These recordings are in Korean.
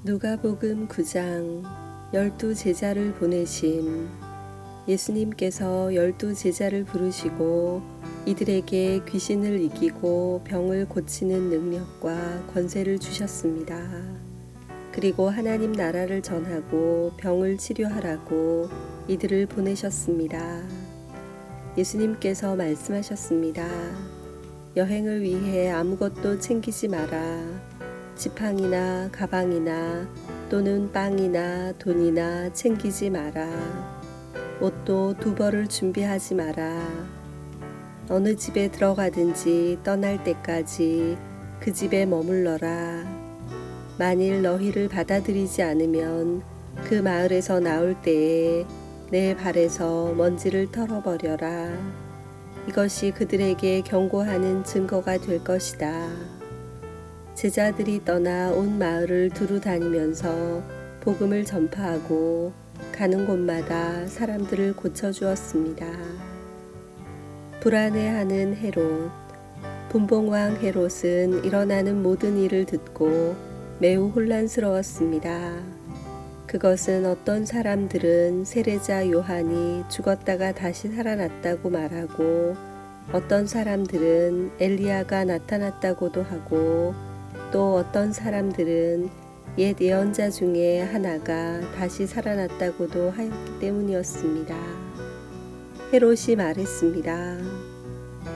누가복음 9장 12 제자를 보내심. 예수님께서 12 제자를 부르시고 이들에게 귀신을 이기고 병을 고치는 능력과 권세를 주셨습니다. 그리고 하나님 나라를 전하고 병을 치료하라고 이들을 보내셨습니다. 예수님께서 말씀하셨습니다. 여행을 위해 아무것도 챙기지 마라. 지팡이나 가방이나 또는 빵이나 돈이나 챙기지 마라. 옷도 2벌을 준비하지 마라. 어느 집에 들어가든지 떠날 때까지 그 집에 머물러라. 만일 너희를 받아들이지 않으면 그 마을에서 나올 때에 내 발에서 먼지를 털어버려라. 이것이 그들에게 경고하는 증거가 될 것이다. 제자들이 떠나 온 마을을 두루 다니면서 복음을 전파하고 가는 곳마다 사람들을 고쳐주었습니다. 불안해하는 헤롯. 분봉왕 헤롯은 일어나는 모든 일을 듣고 매우 혼란스러웠습니다. 그것은 어떤 사람들은 세례자 요한이 죽었다가 다시 살아났다고 말하고, 어떤 사람들은 엘리야가 나타났다고도 하고, 또 어떤 사람들은 옛 예언자 중에 하나가 다시 살아났다고도 하였기 때문이었습니다. 헤롯이 말했습니다.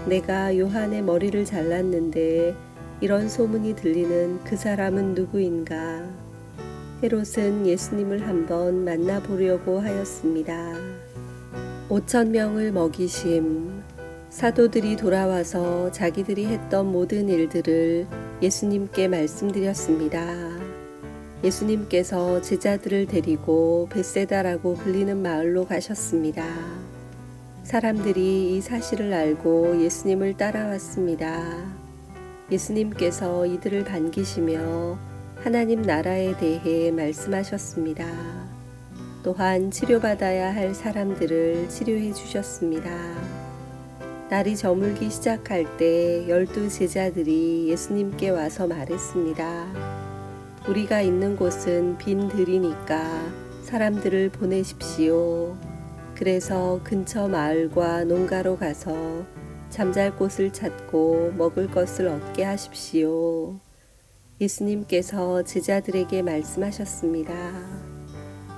내가 요한의 머리를 잘랐는데 이런 소문이 들리는 그 사람은 누구인가? 헤롯은 예수님을 한번 만나보려고 하였습니다. 5,000명을 먹이심. 사도들이 돌아와서 자기들이 했던 모든 일들을 예수님께 말씀드렸습니다. 예수님께서 제자들을 데리고 벳세다라고 불리는 마을로 가셨습니다. 사람들이 이 사실을 알고 예수님을 따라왔습니다. 예수님께서 이들을 반기시며 하나님 나라에 대해 말씀하셨습니다. 또한 치료받아야 할 사람들을 치료해 주셨습니다. 날이 저물기 시작할 때 12 제자들이 예수님께 와서 말했습니다. 우리가 있는 곳은 빈 들이니까 사람들을 보내십시오. 그래서 근처 마을과 농가로 가서 잠잘 곳을 찾고 먹을 것을 얻게 하십시오. 예수님께서 제자들에게 말씀하셨습니다.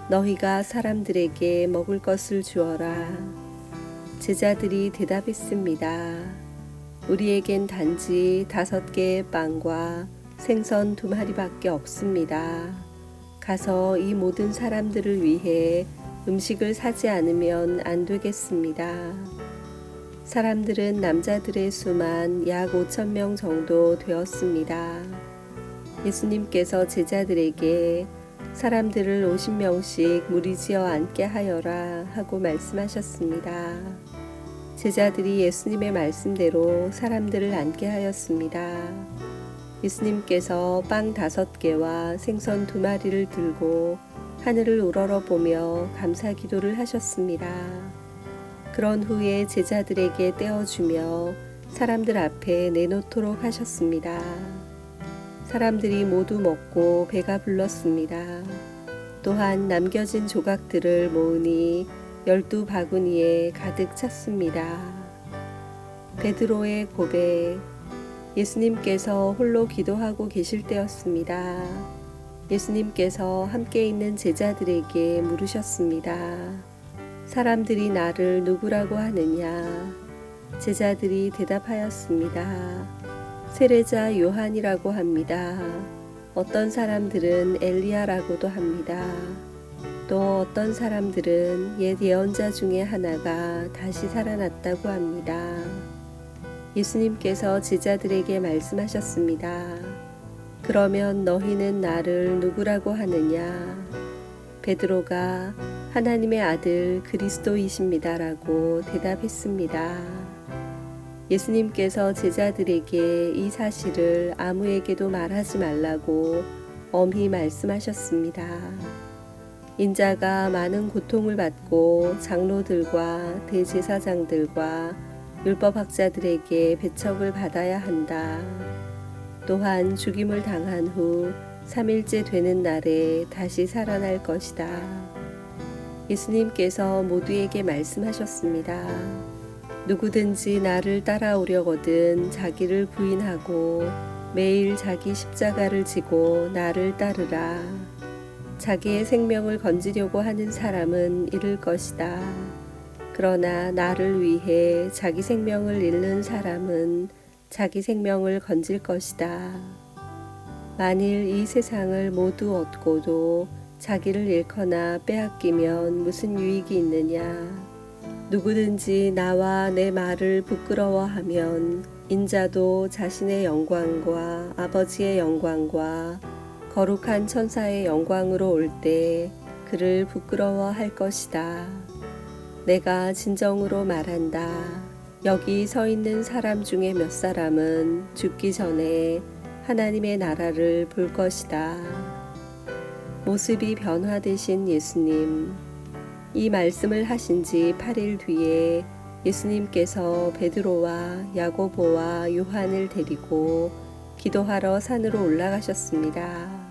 너희가 사람들에게 먹을 것을 주어라. 제자들이 대답했습니다. 우리에겐 단지 5개의 빵과 생선 2마리밖에 없습니다. 가서 이 모든 사람들을 위해 음식을 사지 않으면 안 되겠습니다. 사람들은 남자들의 수만 약 5,000명 정도 되었습니다. 예수님께서 제자들에게 사람들을 50명씩 무리지어 앉게 하여라 하고 말씀하셨습니다. 제자들이 예수님의 말씀대로 사람들을 앉게 하였습니다. 예수님께서 빵 5개와 생선 2마리를 들고 하늘을 우러러보며 감사 기도를 하셨습니다. 그런 후에 제자들에게 떼어주며 사람들 앞에 내놓도록 하셨습니다. 사람들이 모두 먹고 배가 불렀습니다. 또한 남겨진 조각들을 모으니 12 바구니에 가득 찼습니다. 베드로의 고백. 예수님께서 홀로 기도하고 계실 때였습니다. 예수님께서 함께 있는 제자들에게 물으셨습니다. 사람들이 나를 누구라고 하느냐? 제자들이 대답하였습니다. 세례자 요한이라고 합니다. 어떤 사람들은 엘리야라고도 합니다. 또 어떤 사람들은 옛 예언자 중에 하나가 다시 살아났다고 합니다. 예수님께서 제자들에게 말씀하셨습니다. 그러면 너희는 나를 누구라고 하느냐? 베드로가 하나님의 아들 그리스도이십니다라고 대답했습니다. 예수님께서 제자들에게 이 사실을 아무에게도 말하지 말라고 엄히 말씀하셨습니다. 인자가 많은 고통을 받고 장로들과 대제사장들과 율법학자들에게 배척을 받아야 한다. 또한 죽임을 당한 후 3일째 되는 날에 다시 살아날 것이다. 예수님께서 모두에게 말씀하셨습니다. 누구든지 나를 따라오려거든 자기를 부인하고 매일 자기 십자가를 지고 나를 따르라. 자기의 생명을 건지려고 하는 사람은 잃을 것이다. 그러나 나를 위해 자기 생명을 잃는 사람은 자기 생명을 건질 것이다. 만일 이 세상을 모두 얻고도 자기를 잃거나 빼앗기면 무슨 유익이 있느냐. 누구든지 나와 내 말을 부끄러워하면 인자도 자신의 영광과 아버지의 영광과 거룩한 천사의 영광으로 올 때 그를 부끄러워할 것이다. 내가 진정으로 말한다. 여기 서 있는 사람 중에 몇 사람은 죽기 전에 하나님의 나라를 볼 것이다. 모습이 변화되신 예수님. 이 말씀을 하신 지 8일 뒤에 예수님께서 베드로와 야고보와 요한을 데리고 기도하러 산으로 올라가셨습니다.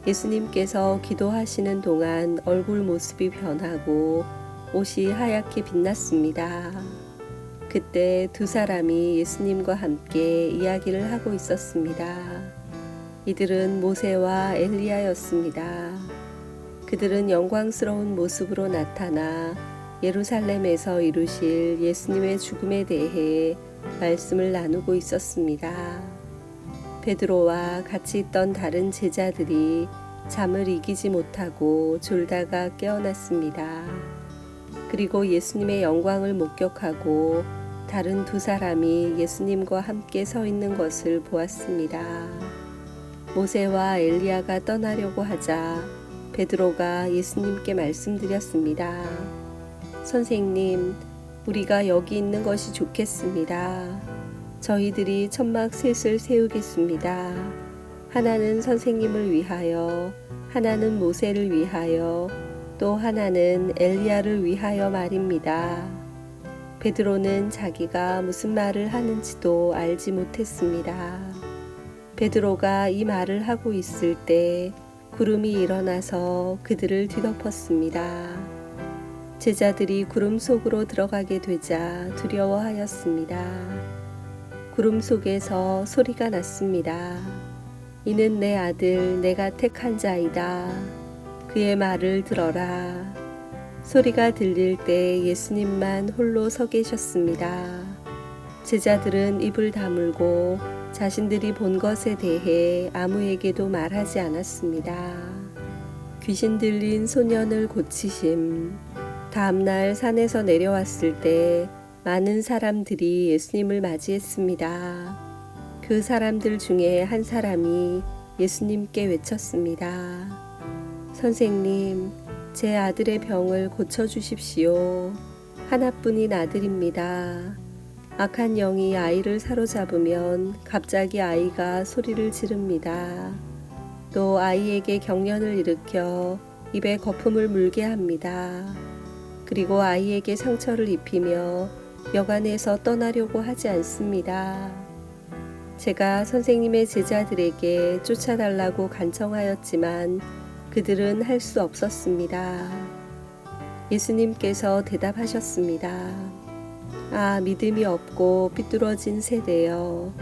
예수님께서 기도하시는 동안 얼굴 모습이 변하고 옷이 하얗게 빛났습니다. 그때 두 사람이 예수님과 함께 이야기를 하고 있었습니다. 이들은 모세와 엘리야였습니다. 그들은 영광스러운 모습으로 나타나 예루살렘에서 이루실 예수님의 죽음에 대해 말씀을 나누고 있었습니다. 베드로와 같이 있던 다른 제자들이 잠을 이기지 못하고 졸다가 깨어났습니다. 그리고 예수님의 영광을 목격하고 다른 두 사람이 예수님과 함께 서 있는 것을 보았습니다. 모세와 엘리야가 떠나려고 하자 베드로가 예수님께 말씀드렸습니다. 선생님, 우리가 여기 있는 것이 좋겠습니다. 저희들이 천막 셋을 세우겠습니다. 하나는 선생님을 위하여, 하나는 모세를 위하여, 또 하나는 엘리야를 위하여 말입니다. 베드로는 자기가 무슨 말을 하는지도 알지 못했습니다. 베드로가 이 말을 하고 있을 때 구름이 일어나서 그들을 뒤덮었습니다. 제자들이 구름 속으로 들어가게 되자 두려워하였습니다. 구름 속에서 소리가 났습니다. 이는 내 아들 내가 택한 자이다. 그의 말을 들어라. 소리가 들릴 때 예수님만 홀로 서 계셨습니다. 제자들은 입을 다물고 자신들이 본 것에 대해 아무에게도 말하지 않았습니다. 귀신 들린 소년을 고치심. 다음날 산에서 내려왔을 때 많은 사람들이 예수님을 맞이했습니다. 그 사람들 중에 한 사람이 예수님께 외쳤습니다. 선생님, 제 아들의 병을 고쳐주십시오. 하나뿐인 아들입니다. 악한 영이 아이를 사로잡으면 갑자기 아이가 소리를 지릅니다. 또 아이에게 경련을 일으켜 입에 거품을 물게 합니다. 그리고 아이에게 상처를 입히며 여관에서 떠나려고 하지 않습니다. 제가 선생님의 제자들에게 쫓아달라고 간청하였지만 그들은 할 수 없었습니다. 예수님께서 대답하셨습니다. 아, 믿음이 없고 삐뚤어진 세대여.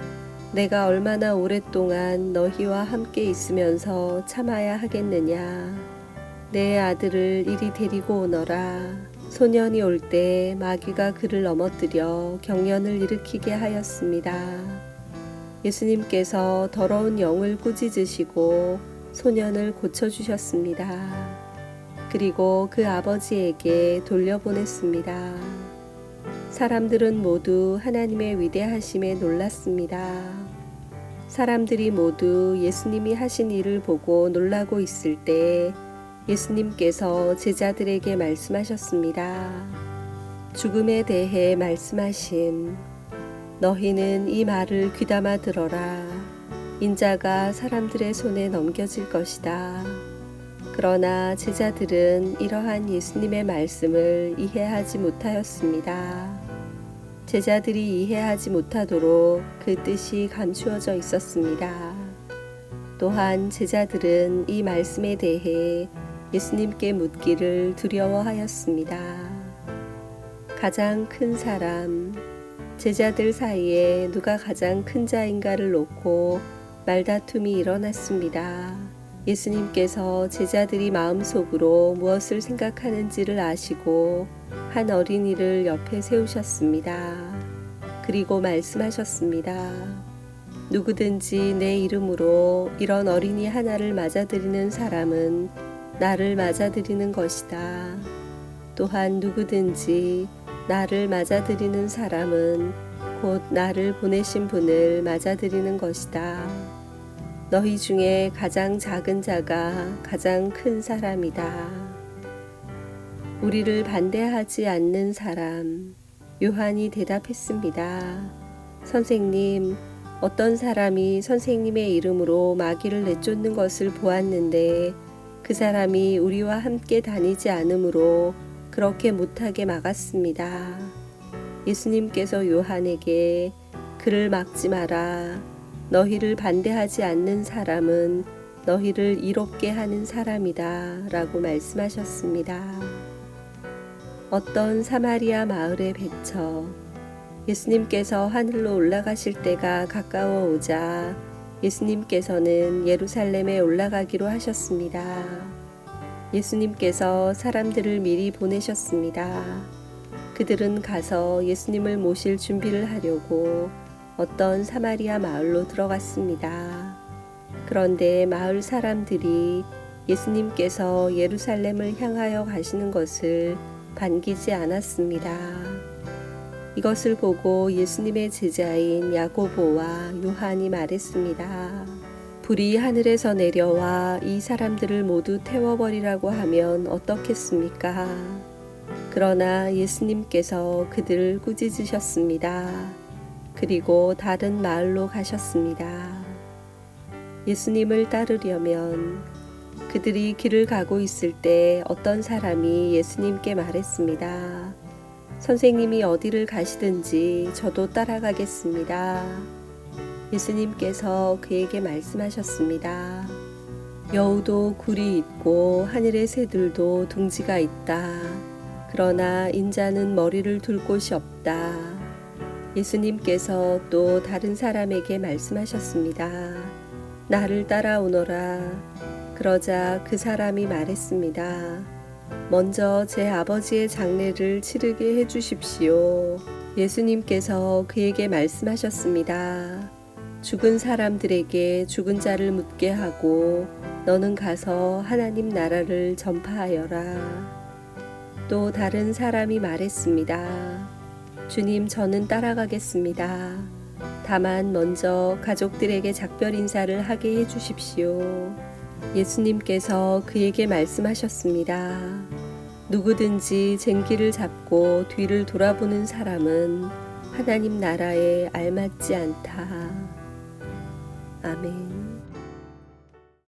내가 얼마나 오랫동안 너희와 함께 있으면서 참아야 하겠느냐. 내 아들을 이리 데리고 오너라. 소년이 올 때 마귀가 그를 넘어뜨려 경련을 일으키게 하였습니다. 예수님께서 더러운 영을 꾸짖으시고 소년을 고쳐주셨습니다. 그리고 그 아버지에게 돌려보냈습니다. 사람들은 모두 하나님의 위대하심에 놀랐습니다. 사람들이 모두 예수님이 하신 일을 보고 놀라고 있을 때 예수님께서 제자들에게 말씀하셨습니다. 죽음에 대해 말씀하심. 너희는 이 말을 귀담아 들어라. 인자가 사람들의 손에 넘겨질 것이다. 그러나 제자들은 이러한 예수님의 말씀을 이해하지 못하였습니다. 제자들이 이해하지 못하도록 그 뜻이 감추어져 있었습니다. 또한 제자들은 이 말씀에 대해 예수님께 묻기를 두려워하였습니다. 가장 큰 사람, 제자들 사이에 누가 가장 큰 자인가를 놓고 말다툼이 일어났습니다. 예수님께서 제자들이 마음속으로 무엇을 생각하는지를 아시고 한 어린이를 옆에 세우셨습니다. 그리고 말씀하셨습니다. 누구든지 내 이름으로 이런 어린이 하나를 맞아들이는 사람은 나를 맞아들이는 것이다. 또한 누구든지 나를 맞아들이는 사람은 곧 나를 보내신 분을 맞아들이는 것이다. 너희 중에 가장 작은 자가 가장 큰 사람이다. 우리를 반대하지 않는 사람, 요한이 대답했습니다. 선생님, 어떤 사람이 선생님의 이름으로 마귀를 내쫓는 것을 보았는데 그 사람이 우리와 함께 다니지 않으므로 그렇게 못하게 막았습니다. 예수님께서 요한에게 그를 막지 마라. 너희를 반대하지 않는 사람은 너희를 이롭게 하는 사람이다 라고 말씀하셨습니다. 어떤 사마리아 마을에 배쳐 예수님께서 하늘로 올라가실 때가 가까워 오자 예수님께서는 예루살렘에 올라가기로 하셨습니다. 예수님께서 사람들을 미리 보내셨습니다. 그들은 가서 예수님을 모실 준비를 하려고 어떤 사마리아 마을로 들어갔습니다. 그런데 마을 사람들이 예수님께서 예루살렘을 향하여 가시는 것을 반기지 않았습니다. 이것을 보고 예수님의 제자인 야고보와 요한이 말했습니다. 불이 하늘에서 내려와 이 사람들을 모두 태워버리라고 하면 어떻겠습니까? 그러나 예수님께서 그들을 꾸짖으셨습니다. 그리고 다른 마을로 가셨습니다. 예수님을 따르려면 그들이 길을 가고 있을 때 어떤 사람이 예수님께 말했습니다. 선생님이 어디를 가시든지 저도 따라가겠습니다. 예수님께서 그에게 말씀하셨습니다. 여우도 굴이 있고 하늘의 새들도 둥지가 있다. 그러나 인자는 머리를 둘 곳이 없다. 예수님께서 또 다른 사람에게 말씀하셨습니다. 나를 따라오너라. 그러자 그 사람이 말했습니다. 먼저 제 아버지의 장례를 치르게 해주십시오. 예수님께서 그에게 말씀하셨습니다. 죽은 사람들에게 죽은 자를 묻게 하고 너는 가서 하나님 나라를 전파하여라. 또 다른 사람이 말했습니다. 주님, 저는 따라가겠습니다. 다만 먼저 가족들에게 작별 인사를 하게 해주십시오. 예수님께서 그에게 말씀하셨습니다. 누구든지 쟁기를 잡고 뒤를 돌아보는 사람은 하나님 나라에 알맞지 않다. 아멘.